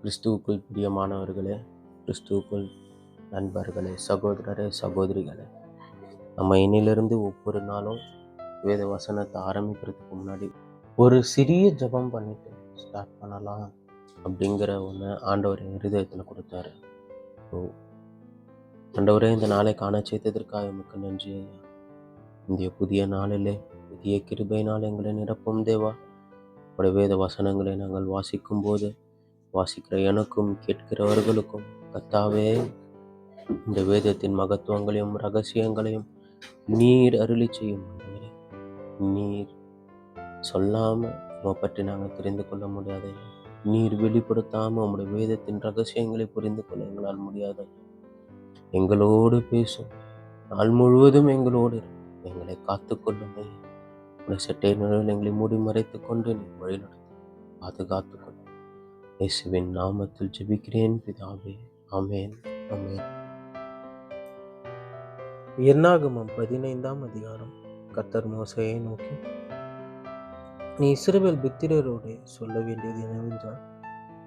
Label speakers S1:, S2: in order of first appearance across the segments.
S1: கிறிஸ்துவுக்குள் பிரியமானவர்களே, கிறிஸ்துவுக்குள் நண்பர்களே, சகோதரரே, சகோதரிகளே, நம்ம இன்னிலிருந்து ஒவ்வொரு நாளும் வேத வசனத்தை ஆரம்பிக்கிறதுக்கு முன்னாடி ஒரு சிறிய ஜெபம் பண்ணிட்டு ஸ்டார்ட் பண்ணலாம் அப்படிங்கிற ஒன்று ஆண்டவர் என் இருதயத்தில் கொடுத்தாரு. ஸோ ஆண்டவரே, இந்த நாளை காண செய்ததற்காக எமக்கு நன்றி ஐயா. இந்த புதிய நாளிலே புதிய கிருபையினால் எங்களை நிரப்பும் தேவா. உடைய வேத வசனங்களை நாங்கள் வாசிக்கும் போது வாசிக்கிற எனக்கும் கேட்கிறவர்களுக்கும் கர்த்தாவே, இந்த வேதத்தின் மகத்துவங்களையும் ரகசியங்களையும் நீர் அருளி செய்யும் ஆண்டவரே. நீர் சொல்லாம உம்மை பற்றி நாங்கள் தெரிந்து கொள்ள முடியாது. நீர் வெளிப்படுத்தாம உம்முடைய வேதத்தின் ரகசியங்களை புரிந்து கொள்ள எங்களால் முடியாது. எங்களோடு பேசும், நாள் முழுவதும் எங்களோடு எங்களை காத்துக்கொள்ளும். உடைய சட்டை நிழலில் எங்களை மூடி மறைத்துக் கொண்டு நீ வழிநடத்தும், பாதுகாத்துக் கொள்ளும். இயேசுவின் நாமத்தில் ஜெபிக்கிறேன் பிதாவே, ஆமென், ஆமென். என்னாகமம் 15ஆம் அதிகாரம். கர்த்தர் மோசேயை நோக்கி, நீ இஸ்ரவேல் புத்திரரோடு சொல்ல வேண்டியது என்னவென்றால்,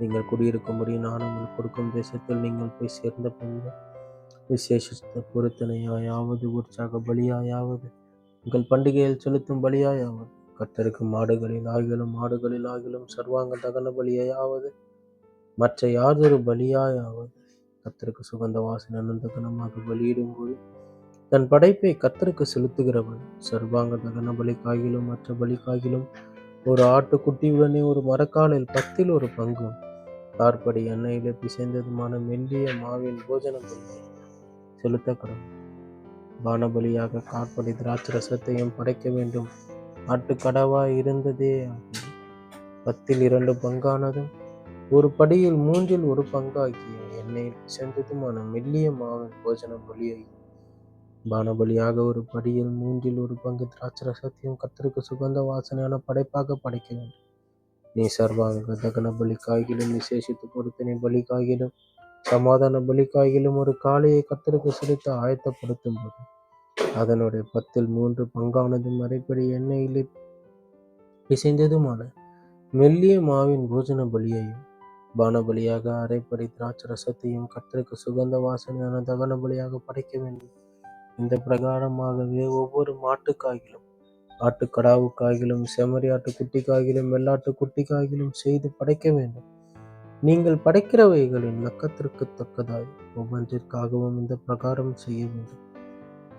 S1: நீங்கள் குடியிருக்கும்படி நான் உங்களுக்கு கொடுக்கும் தேசத்தில் நீங்கள் போய் சேர்ந்த பின்பு விசேஷித்த பொருத்தனையாயாவது, உற்சாக பலியாயாவது, உங்கள் பண்டிகையில் செலுத்தும் பலியாயாவது, கர்த்தருக்கு மாடுகளில் ஆகிலும் சர்வாங்க தகன பலியாயாவது, மற்ற யாதொரு பலியாயாவது, கர்த்தருக்கு சுகந்த வாசனை அனந்தகனமாக பலியிடும்போது தன் படைப்பை கர்த்தருக்கு செலுத்துகிறவன் சர்வாங்க தகன பலிக்காகிலும் மற்ற பலிக்காகிலும் ஒரு ஆட்டுக்குட்டியுடனே ஒரு மரக்காலில் 10 ஒரு பங்கும் கார்படி எண்ணெயிலே பிசைந்ததுமான மெல்லிய மாவின் போஜன பலியை செலுத்த கடவுள். பானபலியாக கார்படி திராட்சரசத்தையும் படைக்க வேண்டும். ஆட்டுக்கடவாய் இருந்ததே ஆகிய 10 பங்கானதும் ஒரு படியில் 3 ஒரு பங்காகிய எண்ணெயில் பிசைந்ததுமான மெல்லிய மாவின் போஜன பலியை, பானபலியாக ஒரு படியில் 3 ஒரு பங்கு திராட்சரசத்தையும் கர்த்தருக்கு சுகந்த வாசனையான படைப்பாக படைக்க வேண்டும். நீ சர்வாங்க தகன பலிக்காகிலும் விசேஷித்த பொருத்தனை பலிக்காகிலும் சமாதான பலிக்காகிலும் ஒரு காளையை கர்த்தருக்கு செலுத்த ஆயத்தப்படுத்தும் போது அதனுடைய 10 பங்கானதும் அரைப்படி எண்ணெயிலே பிசைந்ததுமான மெல்லிய மாவின் போஜன பலியையும், பானபலியாக அரைப்படி திராட்சரசத்தையும் கர்த்தருக்கு சுகந்த வாசனையான தகன பலியாக படைக்க வேண்டும். இந்த பிரகாரமாகவே ஒவ்வொரு மாட்டுக்காகிலும் ஆட்டுக்கடாவுக்காகிலும் செம்மறி ஆட்டுக்குட்டிக்காகிலும் வெள்ளாட்டுக்குட்டிக்காகிலும் செய்து படைக்க வேண்டும். நீங்கள் படைக்கிறவைகளின் லக்கத்திற்கு தக்கதாய் ஒவ்வொன்றிற்காகவும் இந்த பிரகாரம் செய்ய வேண்டும்.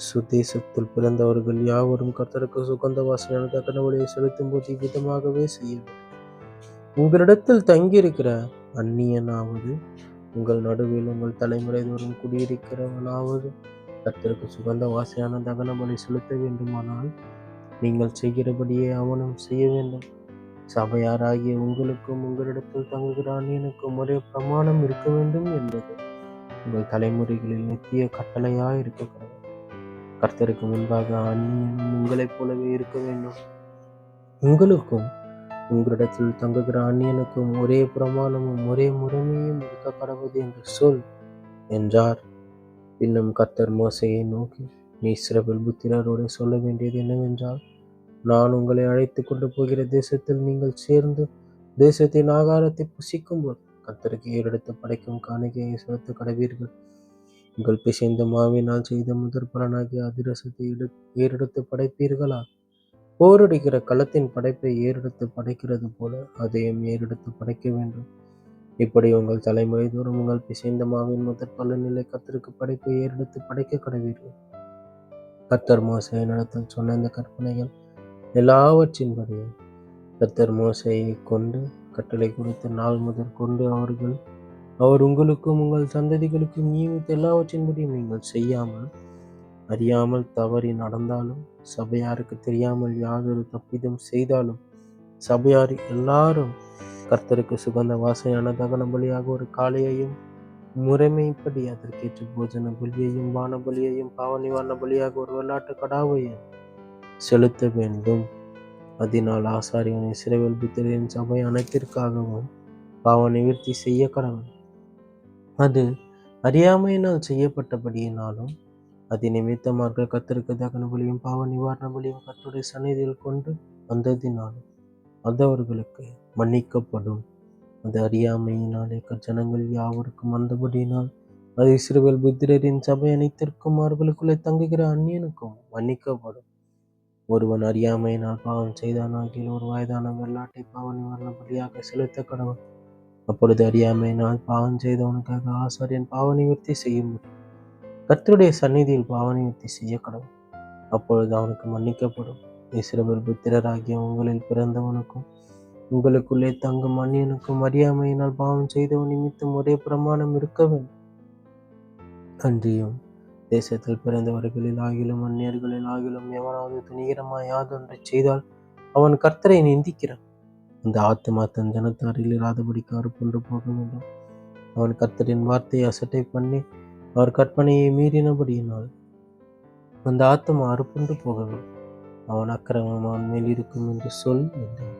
S1: சுதேசத்தில் பிறந்தவர்கள் யாவரும் கர்த்தருக்கு சுகந்த வாசனையான தகன பலியை செலுத்தும் போது இவ்விதமாகவே செய்ய வேண்டும். உங்களிடத்தில் தங்கியிருக்கிற அந்நியனாவது, உங்கள் நடுவில் உங்கள் தலைமுறை தோறும் குடியிருக்கிறவனாவது கர்த்தருக்கு சுகந்த வாசனையான தகன பலி செலுத்த வேண்டுமானால் நீங்கள் செய்கிறபடியே அவனும் செய்ய வேண்டும். சபையாராகிய உங்களுக்கும் உங்களிடத்தில் தங்குகிற அந்நியனுக்கும் ஒரே பிரமாணம் இருக்க வேண்டும் என்பது உங்கள் தலைமுறைகளில் நித்திய கட்டளையாய் இருக்க கடவுள். கர்த்தருக்கு முன்பாக அந்நியனும் உங்களைப் போலவே இருக்க வேண்டும். உங்களுக்கும் உங்களிடத்தில் தங்குகிற அந்நியனுக்கும் ஒரே பிரமாணமும் ஒரே முறைமையும் இருக்க கடவுது என்று சொல் என்றார். பின்னும் கர்த்தர் மோசேயை நோக்கி, நீ இஸ்ரவேல் புத்திரரோடு சொல்ல வேண்டியது என்னவென்றால், நான் உங்களை அழைத்து கொண்டு போகிற தேசத்தில் நீங்கள் சேர்ந்து தேசத்தின் ஆகாரத்தை புசிக்கும் போது கர்த்தருக்கு ஏறெடுத்து படைக்கும் காணிக்கையை செலுத்த கடவீர்கள். உங்கள் பிசைந்த மாவினால் செய்த முதற் பலனாகிய அதிரசத்தை ஏறெடுத்து படைப்பீர்களா? போரடிக்கிற களத்தின் படைப்பை ஏறெடுத்து படைக்கிறது போல அதையும் ஏறெடுத்து படைக்க வேண்டும். இப்படி உங்கள் தலைமுறை தோறும் உங்கள் பிசைந்த மாவின் முதற் பலனிலை கர்த்தருக்கு படைப்பை ஏறெடுத்து படைக்க கடவீர்கள். கர்த்தர் மோசேயை நடத்த சொன்ன இந்த கற்பனைகள் எல்லாவற்றின்படியே கர்த்தர் மோசேயை கொண்டு கட்டளை கொடுத்த நாள் முதற் கொண்டு அவர் உங்களுக்கும் உங்கள் சந்ததிகளுக்கும் நியமித்த எல்லாவற்றின்படியும் நீங்கள் செய்யாமல் அறியாமல் தவறி நடந்தாலும், சபையாருக்கு தெரியாமல் யாதொரு தப்பிதம் செய்தாலும், சபையார் எல்லாரும் கர்த்தருக்கு சுகந்த வாசனையான தகன பலியாக ஒரு காளையையும், முறைமைப்படி அதற்கேற்ற போஜன பலியையும், பான பலியையும், பாவ நிவாரண பலியாக ஒரு வெள்ளாட்டு கடாவையும் செலுத்த வேண்டும். அதனால் ஆசாரியன் இஸ்ரவேல் புத்திரரின் சபை அனைத்திற்காகவும் பாவ நிவர்த்தி செய்ய கடவன். அது அறியாமையினால் செய்யப்பட்டபடியினாலும், அது நிமித்தமாக கர்த்தருக்கு தகன பலியும் பாவ நிவாரண பலியும் கர்த்தருடைய சந்நிதியில் கொண்டு வந்ததினாலும் அது அவர்களுக்கு மன்னிக்கப்படும். அது அறியாமையினாலே ஜனங்கள் யாவருக்கும் வந்தபடியினால் அது இஸ்ரவேல் புத்திரரின் சபை அனைத்திற்கும் அவர்களுக்குள்ளே தங்குகிற அந்நியனுக்கும் மன்னிக்கப்படும். ஒருவன் அறியாமையினால் பாவம் செய்தானாகில் ஒரு வயதான வெள்ளாட்டை பாவ நிவாரண பலியாக செலுத்த கடவன். அப்பொழுது அறியாமையினால் பாவம் செய்தவனுக்காக ஆசாரியன் பாவ நிவர்த்தி செய்யும் கர்த்தருடைய சந்நிதியில் பாவ நிவர்த்தி செய்ய கடவன். அப்பொழுது அவனுக்கு மன்னிக்கப்படும். இஸ்ரவேல் புத்திரராகிய உங்களில் பிறந்தவனுக்கும் உங்களுக்குள்ளே தங்கும் அந்நியனுக்கும் அறியாமையினால் பாவம் செய்தவன் நிமித்தம் ஒரே பிரமாணம் இருக்க வேண்டும். அன்றியும் தேசத்தில் பிறந்தவர்களில் ஆகிலும் அந்நியர்களில் ஆகிலும் எவனாவது துணிகரமாய் யாதொன்றை செய்தால் அவன் கர்த்தரை நிந்திக்கிறான். அந்த ஆத்துமா தன் ஜனத்தாரில் இராதபடிக்கு அறுப்புண்டு போக வேண்டும். அவன் கர்த்தரின் வார்த்தையை அசட்டை பண்ணி அவர் கற்பனையை மீறினபடியினால் அந்த ஆத்துமா அறுப்புண்டு போக வேண்டும். அவன் அக்கிரமம் அவன் மேல் இருக்கும் என்று சொல் என்றார்.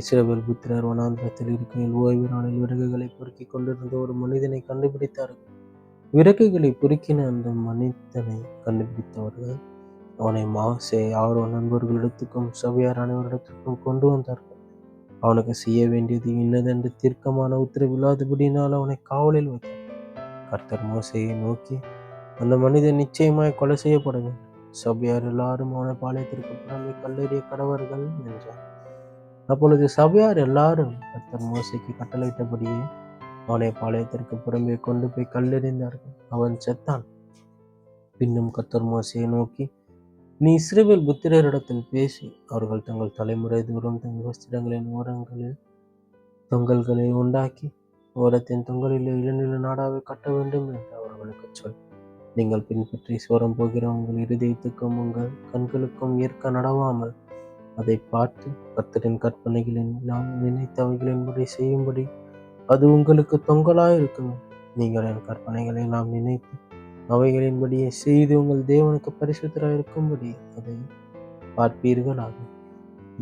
S1: இஸ்ரவேல் புத்திரர் வனாந்திரத்தில் இருக்கையில் ஓய்வு நாளில் விறகுகளை பொறுக்கிக் கொண்டிருந்த ஒரு மனிதனை கண்டுபிடித்தார்கள். விறகுகளை பொறுக்கின அந்த மனிதனை கண்டுபிடித்தவர்கள் அவனை மோசே ஆரோன் நண்பர்களிடத்துக்கும் சபையார் அனைவரிடத்திற்கும் கொண்டு வந்தார்கள். அவனுக்கு செய்ய வேண்டியது இன்னதென்று தீர்க்கமான உத்தரவில்லாதபடியினால் அவனை காவலில் வைத்தார். கர்த்தர் மோசேயை நோக்கி, அந்த மனிதன் நிச்சயமாய் கொலை செய்யப்பட வேண்டும். சபையார் எல்லாரும் அவனை பாளையத்திற்கு புறம்பே கல்லெறிய கடவர்கள் என்றார். அப்பொழுது சபையார் எல்லாரும் கர்த்தர் மோசேக்கு கட்டளையிட்டபடியே அவனை பாளையத்திற்கு புறம்பே கொண்டு போய் கல்லெறிந்தார்கள். அவன் செத்தான். பின்னும் கர்த்தர் மோசேயை நோக்கி, நீ இஸ்ரவேல் புத்திரரிடத்தில் பேசி அவர்கள் தங்கள் தலைமுறை தூரம் தங்கள் வஸ்திரங்களின் ஓரங்களில் தொங்கல்களை உண்டாக்கி ஓரத்தின் தொங்கலில் இளநில நாடாவை கட்ட வேண்டும் என்று அவர்களுக்கு சொல். நீங்கள் பின்பற்றி சோரம் போகிற உங்கள் இருதயத்துக்கும் உங்கள் கண்களுக்கும் ஏற்க நடவாமல் அதை பார்த்து கர்த்தரின் கற்பனைகளின் நாம் நினைத்தவைகளின்படி செய்யும்படி அது உங்களுக்கு தொங்கலாயிருக்கும். நீங்கள் என் கற்பனைகளை நாம் நினைத்து அவைகளின்படியே செய்து உங்கள் தேவனுக்கு பரிசுத்தராயிருக்கும்படி அதை பார்ப்பீர்களாக.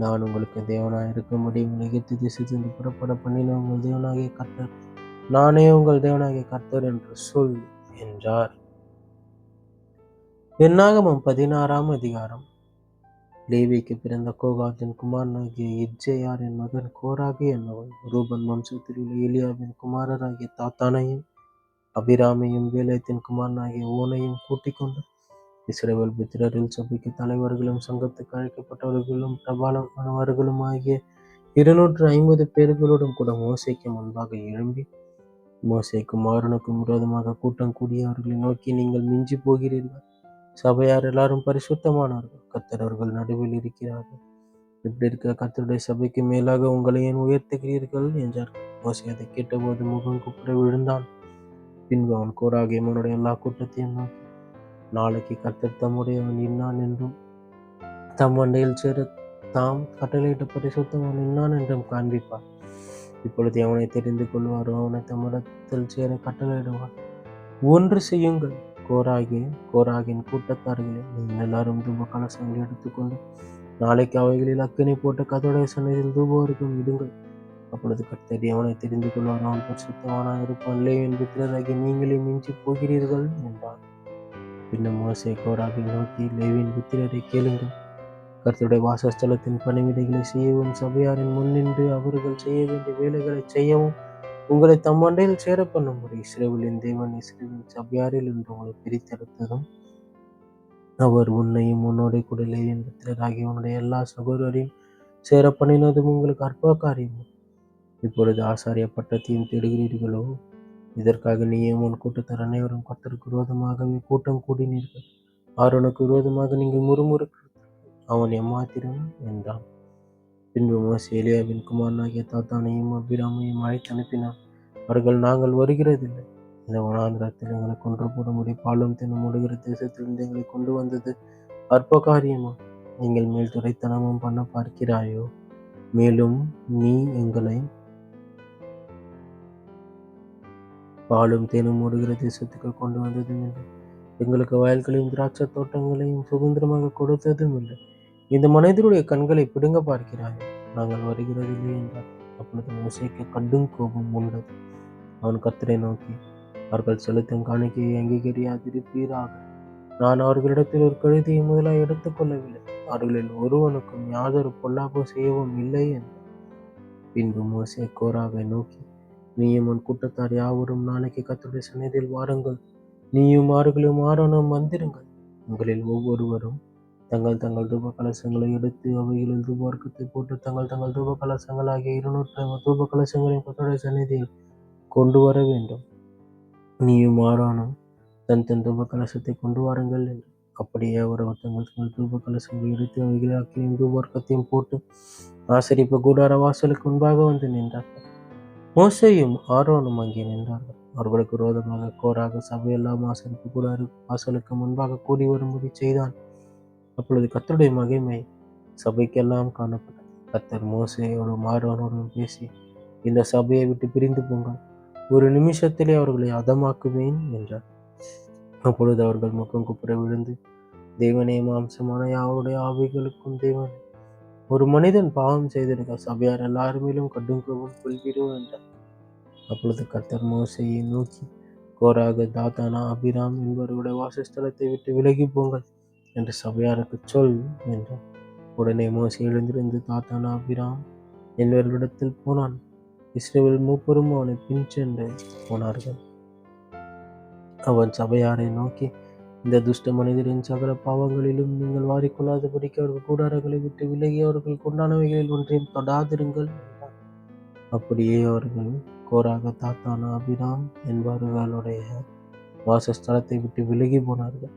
S1: நான் உங்களுக்கு தேவனாயிருக்கும்படி உங்கள் எகிப்து தேசத்திலிருந்து புறப்பட பண்ணின உங்கள் தேவனாகிய கர்த்தர் நானே உங்கள் தேவனாகிய கர்த்தர் என்று சொல் என்றார். என்னாகமம் 16ஆம் அதிகாரம். லேவிக்கு பிறந்த கோகாத்தின் குமாரனாகிய இத்சேயாரின் மகன் கோராகு என்பவன் ரூபன் வம்சத்தில் உள்ள எலியாவின் குமாரராகிய தாத்தானையும் அபிராமையும் வேலேத்தின் குமாரனாகிய ஓனையும் கூட்டிக் கொண்டு இஸ்ரவேல் புத்திரரில் சபைக்கு தலைவர்களும் சங்கத்துக்கு அழைக்கப்பட்டவர்களும் பிரபலமானவர்களும் ஆகிய 250 பேர்களுடன் கூட மோசேக்கு முன்பாக எழும்பி மோசேக்கும் ஆரோனுக்கும் விரோதமாக கூட்டம் கூடிய அவர்களை நோக்கி, நீங்கள் மிஞ்சி போகிறீர்கள். சபையார் எல்லாரும் பரிசுத்தமானவர்கள். கர்த்தர் அவர்கள் நடுவில் இருக்கிறார்கள். இப்படி இருக்க கர்த்தருடைய சபைக்கு மேலாக உங்களை ஏன் உயர்த்துகிறீர்கள் என்றார்கள். மோசே அதை கேட்டபோது முகம் குப்புற விழுந்தான். பின்பு அவன் கோராகியும் அவனுடைய எல்லா கூட்டத்தையும் நோக்கி, நாளைக்கு கர்த்தர் தம்முடையவன் இன்னான் என்றும் தம் அண்டையில் சேர தாம் கட்டளையிட்ட பரிசுத்தவன் இன்னான் என்றும் காண்பிப்பார். இப்பொழுது அவனை தெரிந்து கொள்வாரோ அவனை தம்மிடத்தில் சேர கட்டளையிடுவார். ஒன்று செய்யுங்கள், கோராகின் கூட்டத்தார்களே, நீங்கள் எல்லாரும் தூப கலசங்களை எடுத்துக்கொண்டு நாளைக்கு அவைகளில் அக்கினி போட்டு கர்த்தருடைய சந்நிதியில் தூபவர்க்கம் இடுங்கள். அப்பொழுது கர்த்தர் அவனை தெரிந்து கொள்வார், அவன் பரிசுத்தவானாக இருப்பான். லேவியின் புத்திரராகிய நீங்களே மிஞ்சி போகிறீர்கள் என்றான். பின்னும் மோசே கோராகை நோக்கி, லேவியின் புத்திரரை கேளுங்கள். கர்த்தருடைய வாசஸ்தலத்தின் பணிவிடைகளை செய்யவும் சபையாரின் முன்னின்று அவர்கள் செய்ய வேண்டிய வேலைகளை செய்யவும் உங்களை தம் அண்டையில் சேர பண்ணும்படி இஸ்ரவேலின் தேவன் இஸ்ரவேல் சபையாரில் என்று உங்களை பிரித்தெடுத்ததும் அவர் உன்னையும் உன்னோட கூட லேவியின் புத்திரராகிய உன்னுடைய எல்லா சகோதரரையும் சேர பண்ணினதும் உங்களுக்கு அற்ப காரியமும். இப்பொழுது ஆசாரிய பட்டத்தையும் தேடுகிறீர்களோ? இதற்காக நீயும் உன் கூட்டத்தார் அனைவரும் கர்த்தருக்கு விரோதமாகவே கூட்டம் கூடினீர்கள். ஆரோனுக்கு விரோதமாக நீங்கள் முறுமுறுக்கிறீர்கள். அவன் எம்மாத்திரம் என்றான். பின்பு மோசே எலியாவின் குமாரனாகிய தாத்தானையும் அபிராமையும் அழைத்து அனுப்பினான். அவர்கள், நாங்கள் வருகிறதில்லை. இந்த வனாந்திரத்தில் எங்களை கொன்று போடும்படி பாலும் தினம் முடுகிற தேசத்திலிருந்து எங்களை கொண்டு வந்தது அற்ப காரியமா? நீங்கள் மேல் துரைத்தனமும் பண்ண பார்க்கிறாயோ? மேலும் நீ எங்களை பாலும் தேனும் மூடுகிற தேசத்துக்கு கொண்டு வந்ததும் இல்லை. எங்களுக்கு வயல்களையும் திராட்சை தோட்டங்களையும் சுதந்திரமாக கொடுத்ததும் இல்லை. இந்த மனிதருடைய கண்களை பிடுங்க பார்க்கிறாய், நாங்கள் வருகிறதில்லை என்றார். அப்பொழுது மோசேக்கு கடும் கோபம் உண்டது. அவன் கர்த்தரை நோக்கி, அவர்கள் செலுத்தும் காணிக்கையை அங்கீகரியாதிருப்பீராக. நான் அவர்களிடத்தில் ஒரு கழுதையை முதலாக எடுத்துக்கொள்ளவில்லை. அவர்களில் ஒருவனுக்கும் யாதொரு பொல்லாப்பு செய்யவும் இல்லை என்றார். பின்பு மோசே கோராகை நோக்கி, நீயும் உன் கூட்டத்தார் யாவரும் நாளைக்கு கர்த்தருடைய சந்நிதியில் வாருங்கள். நீயும் அவர்களும் ஆரோனும் வந்திருங்கள். உங்களில் ஒவ்வொருவரும் தங்கள் தங்கள் தூப கலசங்களை எடுத்து அவைகளில் தூபவர்க்கத்தை போட்டு தங்கள் தங்கள் தூப கலசங்களாகிய 250 தூப கலசங்களையும் கர்த்தருடைய சந்நிதியில் கொண்டு வர வேண்டும். நீயும் ஆரோனும் தன் தன் தூப கலசத்தை கொண்டு வாருங்கள் என்று. அப்படியே அவரவர் தங்கள் தங்கள் தூப கலசங்களை எடுத்து அவைகளை அக்கினியும் தூபவர்க்கத்தையும் போட்டு ஆசரிப்பு கூடார வாசலுக்கு முன்பாக வந்து நின்றார்கள். மோசேயும் ஆரோனும் அங்கே நின்றார்கள். அவர்களுக்கு விரோதமாக கோராக சபையெல்லாம் ஆசரிப்பு கூடார வாசலுக்கு முன்பாக கூடி வரும்படி செய்தான். அப்பொழுது கர்த்தருடைய மகிமை சபைக்கெல்லாம் காணப்பட்டது. கர்த்தர் மோசேயோடும் ஆரோனோடும் பேசி, இந்த சபையை விட்டு பிரிந்து போங்கள், ஒரு நிமிஷத்திலே அவர்களை அதமாக்குவேன் என்றார். அப்பொழுது அவர்கள் முகம் குப்புற விழுந்து, தேவனே, மாம்சமான யாருடைய ஆவிகளுக்கும் தேவனே, ஒரு மனிதன் பாவம் செய்திருக்க சபையார் எல்லாருமேலும் கடும் கோபம் கொள்கிறோம் என்றார். அப்பொழுது கர்த்தர் மோசேயை நோக்கி, கோராக, தாத்தானா, அபிராம் என்பவருடைய வாசஸ்தலத்தை விட்டு விலகி போங்கள் என்று சபையாருக்கு சொல் என்றார். உடனே மோசே எழுந்திருந்து தாத்தானா, அபிராம் என்பவர்களிடத்தில் போனான். இஸ்ரவேல் மூப்பரும் அவனை பின் சென்று போனார்கள். அவன் சபையாரை நோக்கி, இந்த துஷ்ட மனிதரின் சகல பாவங்களிலும் நீங்கள் வாரிக்கொள்ளாதபடிக்கு அவர்கள் கூடாரங்களை விட்டு விலகி அவர்கள் கொண்டானவைகளில் ஒன்றையும் தொடாதிருங்கள் என்றார். அப்படியே அவர்கள் கோராக, தாத்தானா, அபிராம் என்பவர்களுடைய வாசஸ்தலத்தை விட்டு விலகி போனார்கள்.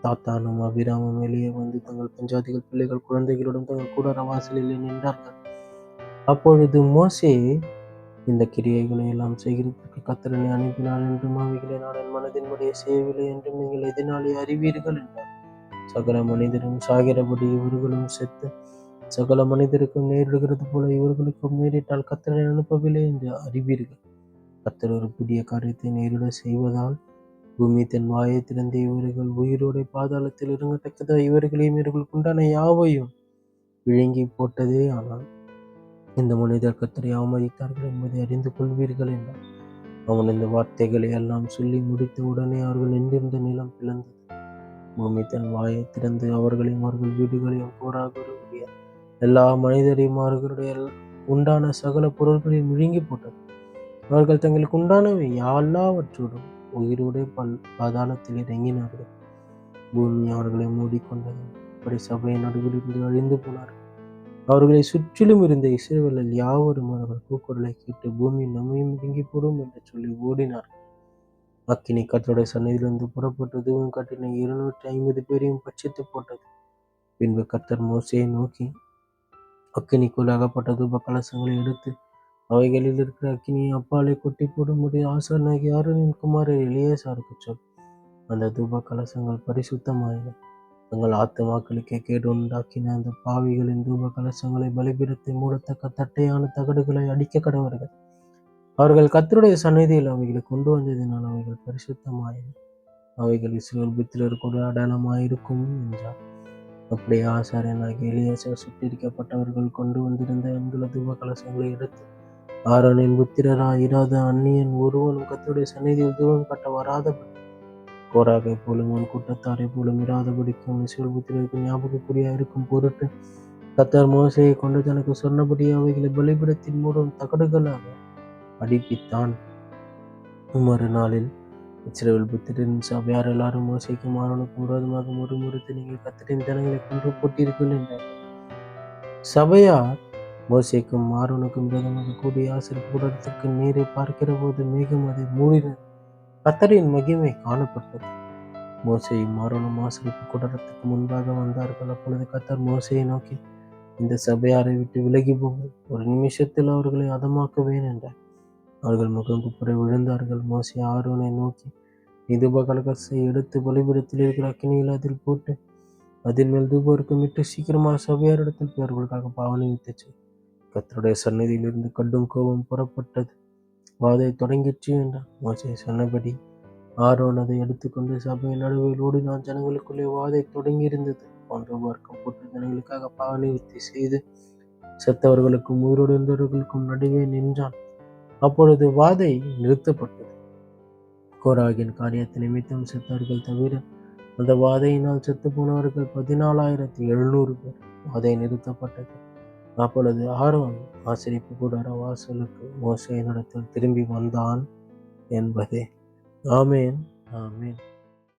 S1: தாத்தானும் அபிராமும் வெளியே வந்து தங்கள் பஞ்சாதிகள் பிள்ளைகள் குழந்தைகளுடன் தங்கள் கூடார வாசலில் நின்றார்கள். அப்பொழுது மோசே, இந்த கிரியைகளை எல்லாம் செய்கிறதற்கு கர்த்தர் என்னை அனுப்பினார் என்றும் அவைகளை நான் என் மனதின்படியே செய்யவில்லை என்றும் நீங்கள் எதனாலே அறிவீர்கள் என்றார். சகல மனிதரும் சாகிறபடி இவர்களும் செத்து சகல மனிதருக்கும் நேரிடுகிறது போல இவர்களுக்கும் நேரிட்டால் கர்த்தரை அனுப்பவில்லை என்று அறிவீர்கள். கர்த்தர் ஒரு புதிய காரியத்தை நேரிட செய்வதால் பூமி தன் வாயை திறந்து இவர்கள் உயிரோடு பாதாளத்தில் இறங்கத்தக்கதா இவர்களையும் இவர்களுக்கு உண்டான யாவையும் விழுங்கி போட்டதே. ஆனால் இந்த மனிதர் கர்த்தரை அவமதித்தார்கள் என்பதை அறிந்து கொள்வீர்கள் என்றார். அவன் இந்த வார்த்தைகளை எல்லாம் சொல்லி முடித்த உடனே அவர்கள் நின்றிருந்த நிலம் பிளந்தது. பூமி தன் வாயை திறந்து அவர்களையும் அவர்கள் வீடுகளையும் கோராகருடைய எல்லா மனிதரையும் அவர்களுடைய உண்டான சகல பொருட்களையும் விழுங்கி போட்டது. அவர்கள் தங்களுக்கு உண்டானவை எல்லாவற்றோடும் உயிரோடு பாதாளத்தில் இறங்கினார்கள். பூமி அவர்களை மூடிக்கொண்டது. அப்படி சபையின் நடுவில் இருந்து அழிந்து போனார்கள். அவர்களை சுற்றிலும் இருந்த இஸ்ரவேலர் யாவரும் அவர்கள் கூக்குரலை கேட்டு பூமி நம்மையும் விழுங்கி போடும் என்று சொல்லி ஓடினார்கள். அக்கினி கர்த்தருடைய சந்நிதியிலிருந்து புறப்பட்டு தூபம் காட்டின 250 பேரையும் பட்சித்து போட்டது. பின்பு கர்த்தர் மோசேயை நோக்கி, அக்கினிக்குள் அகப்பட்ட தூப கலசங்களை எடுத்து அவைகளில் இருக்கிற அக்கினியை அப்பாலை கொட்டி போடும்படி ஆசாரியனாகிய ஆரோனின் குமாரர் எலியாசாருக்கு சொல். அந்த தூப கலசங்கள் பரிசுத்தமாயின. தங்கள் ஆத்துமாக்களுக்கே கேடு உண்டாக்கின அந்த பாவிகளின் தூப கலசங்களை பலிபீடத்தை மூடத்தக்க தட்டையான தகடுகளை அடிக்க கடவர்கள். அவர்கள் கர்த்தருடைய சந்நிதியில் அவைகளை கொண்டு வந்ததினால் அவைகள் பரிசுத்தமாயின. அவைகள் இஸ்ரவேல் புத்திரருக்கு ஒரு அடையாளமாயிருக்கும் என்றார். அப்படியே ஆசாரியனாகிய எலியாசார் சுட்டரிக்கப்பட்டவர்கள் கொண்டு வந்திருந்த எண்கள தூப கலசங்களை எடுத்து ஆரோனின் புத்திரராய் இராத அந்நியன் ஒருவனும் கர்த்தருடைய சந்நிதியில் தூபம் காட்ட வராதபடி கோராகை போலும் உன் கூட்டத்தாரை போலும் இராதபடிக்கும் இஸ்ரவேல் புத்திரருக்கு ஞாபகக்குறியா இருக்கும் பொருட்டு கர்த்தர் மோசேயை கொண்டு தனக்கு சொன்னபடி அவைகளை பலிபீடத்தின் மூலம் தகடுகளாக அடிப்பித்தான். மறுநாளில் இஸ்ரவேல் புத்திரரின் சபையார் எல்லாரும் மோசேக்கும் ஆரோனுக்கும் விரோதமாக முறுமுறுத்து, நீங்கள் கர்த்தரின் ஜனங்களை கொன்று போட்டீர்கள் என்றார். சபையார் மோசேக்கும் ஆரோனுக்கும் விரோதமாக கூடிய ஆசரிப்பு கூடாரத்திற்கு நீரை பார்க்கிற போது மேகம் அதை மூடினது. கர்த்தரின் மகிமை காணப்பட்டது. மோசேயும் ஆரோனும் ஆசரிப்பு கூடாரத்துக்கு முன்பாக வந்தார்கள். அப்பொழுது கர்த்தர் மோசேயை நோக்கி, இந்த சபையாரை விட்டு விலகி போங்கள், ஒரு நிமிஷத்தில் அவர்களை அதமாக்குவேன் என்றார். அவர்கள் முகம் குப்புற விழுந்தார்கள். மோசே ஆரோனை நோக்கி, நீ தூப கலசத்தை எடுத்து பலிபீடத்தில் இருக்கிற அக்கினியில் அதில் போட்டு அதில் மேல் தூபவர்க்கம் இட்டு சீக்கிரமாக சபையாரிடத்தில் போய் அவர்களுக்காக பாவநிவிர்த்தி செய். கர்த்தருடைய சந்நிதியிலிருந்து கடும் கோபம் புறப்பட்டது, வாதை தொடங்கிற்று என்றார். மோசே சொன்னபடி ஆரோன் அதை எடுத்துக்கொண்டு சபையின் நடுவில் ஓடினான். ஜனங்களுக்குள்ளே வாதை தொடங்கியிருந்தது. அவன் தூபவர்க்கம் போட்டு ஜனங்களுக்காக பாவநிவிர்த்தி செய்து செத்தவர்களுக்கும் உயிரோடு இருந்தவர்களுக்கும் நடுவே நின்றான். அப்பொழுது வாதை நிறுத்தப்பட்டது. கோராகின் காரியத்தை நிமித்தம் செத்தவர்கள் தவிர அந்த வாதையினால் செத்து போனவர்கள் 14,700 பேர். வாதை நிறுத்தப்பட்டது. அப்பொழுது ஆரோன் ஆசரிப்பு கூடார வாசலுக்கு மோசேயினிடத்தில் திரும்பி வந்தான் என்பதே. ஆமேன், ஆமேன்.